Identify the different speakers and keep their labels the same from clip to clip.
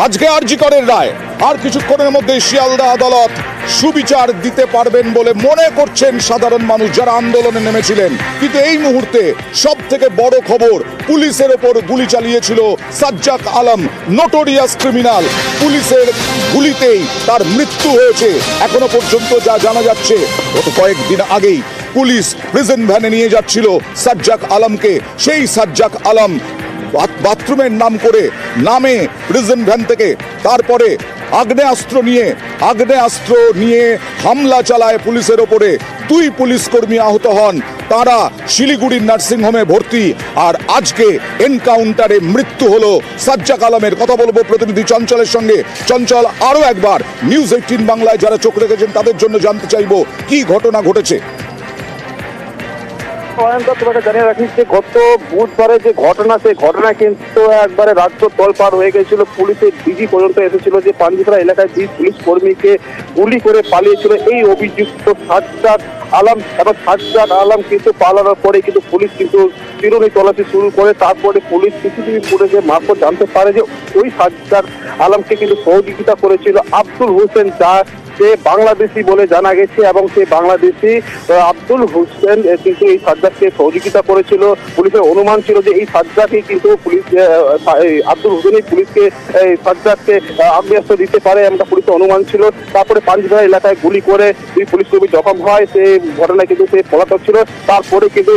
Speaker 1: আজকে আরজি করের রায়, আর কিছুক্ষণের মধ্যে শিয়ালদা আদালত সুবিচার দিতে পারবেন বলে মনে করছেন সাধারণ মানুষ যারা আন্দোলনে নেমেছিলেন। কিন্তু এই মুহূর্তে সব থেকে বড় খবর, পুলিশের ওপর গুলি চালিয়েছিল সাজ্জাক আলম, নোটোরিয়াস ক্রিমিনাল। পুলিশের গুলিতেই তার মৃত্যু হয়েছে। এখনো পর্যন্ত যা জানা যাচ্ছে, গত কয়েকদিন আগেই পুলিশ প্রিজন ভ্যানে নিয়ে যাচ্ছিল সাজ্জাক আলমকে। সেই সাজ্জাক আলম বাথরুমের নাম করে নামে প্রিজন ভ্যান থেকে, তারপরে আগ্নেয়াস্ত্র নিয়ে হামলা চালায় পুলিশের ওপরে। 2 পুলিশ কর্মী আহত হন, তারা শিলিগুড়ির নার্সিংহোমে ভর্তি। আর আজকে এনকাউন্টারে মৃত্যু হলো সাজ্জাক আলমের। কথা বলবো প্রতিনিধি চঞ্চলের সঙ্গে। চঞ্চল, আরো একবার নিউজ 18 বাংলায় যারা চোখ রেখেছেন তাদের জন্য জানতে চাইবো কি ঘটনা ঘটেছে।
Speaker 2: তোমাকে জানিয়ে রাখি যে গত বুধবারে যে ঘটনা, সেই ঘটনা কিন্তু একবারে রাজ্য তোলপাড় হয়ে গেছিল। পুলিশের ডিজি পর্যন্ত এসেছিল যে পাঞ্জিপাড়া এলাকায় 20 পুলিশ কর্মীকে গুলি করে পালিয়েছিল এই অভিযুক্ত সাজ্জাক আলম। এবং সাজ্জাক আলম কিন্তু পালানোর পরে কিন্তু পুলিশ কিন্তু চিরুনি তল্লাশি শুরু করে। তারপরে পুলিশ সিসিটিভি ফুটেজের মারফত জানতে পারে যে ওই সাজ্জাক আলমকে কিন্তু সহযোগিতা করেছিল আব্দুল হোসেন, যা সে বাংলাদেশি বলে জানা গেছে। এবং সেই বাংলাদেশি আব্দুল হোসেন কিন্তু এই সাজ্জাককে সহযোগিতা করেছিল। পুলিশের অনুমান ছিল যে এই সাজ্জাকই কিন্তু আব্দুল হোসেনই পুলিশকে সাজ্জাককে আগ্নেয়াস্ত্র দিতে পারে, এমনটা পুলিশের অনুমান ছিল। তারপরে পাঞ্জিপাড়া এলাকায় গুলি করে 2 পুলিশ কর্মী জখম হয়। সেই ঘটনায় কিন্তু সে পলাতক ছিল। তারপরে কিন্তু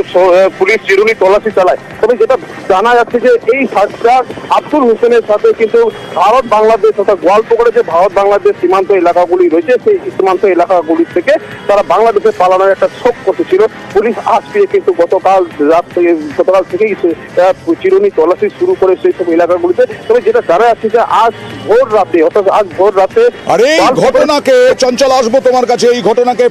Speaker 2: পুলিশ চিরুনি তল্লাশি চালায়। তবে যেটা জানা যাচ্ছে যে এই সাজ্জাক আব্দুল হোসেনের সাথে কিন্তু ভারত বাংলাদেশ অর্থাৎ গোয়ালপুকুরে যে ভারত বাংলাদেশ সীমান্ত এলাকাগুলি রয়েছে, সেই সীমান্ত এলাকাগুলি থেকে তারা বাংলাদেশে পালানোর একটা ছক করতেছিল। পুলিশ আজ পেয়ে কিন্তু গতকাল থেকেই চিরুনি তল্লাশি শুরু করে সেই সব এলাকাগুলিতে। তবে যেটা জানা যাচ্ছে যে আজ ভোর রাতে
Speaker 1: আর এই ঘটনাকে, চঞ্চল আসবো তোমার কাছে, এই ঘটনাকে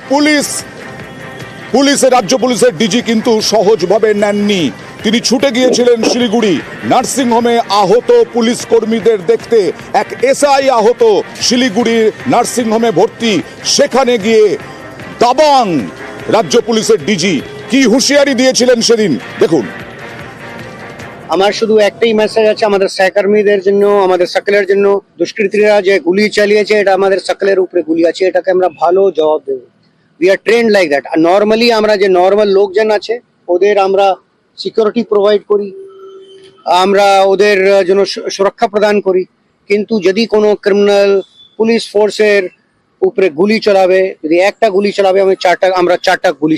Speaker 1: রাজ্য পুলিশের ডিজি কিন্তু সহজভাবে নেননি। তিনি ছুটে গিয়েছিলেন শিলিগুড়ি নার্সিংহোমে আহত পুলিশ কর্মীদের দেখতে। এক এসআই আহত, শিলিগুড়ির নার্সিংহোমে ভর্তি। সেখানে গিয়ে দাবাং রাজ্য পুলিশের ডিজি কি হুঁশিয়ারি দিয়েছিলেন সেদিন, দেখুন।
Speaker 3: আমার শুধু একটাই মেসেজ আছে আমাদের সহকর্মীদের জন্য, আমাদের সকলের জন্য। দুষ্কৃতীরা যে গুলি চালিয়েছে, এটা আমাদের সকলের উপরে গুলি আছে, এটাকে আমরা ভালো জবাব দেব। We are trend like that. আর নর্মালি আমরা যে নর্মাল লোকজন আছে ওদের আমরা সিকিউরিটি প্রোভাইড করি, আমরা ওদের জন্য সুরক্ষা প্রদান করি। কিন্তু যদি কোনো ক্রিমিনাল পুলিশ ফোর্সের উপরে গুলি চালাবে, যদি একটা গুলি চালাবে, আমরা চারটা গুলি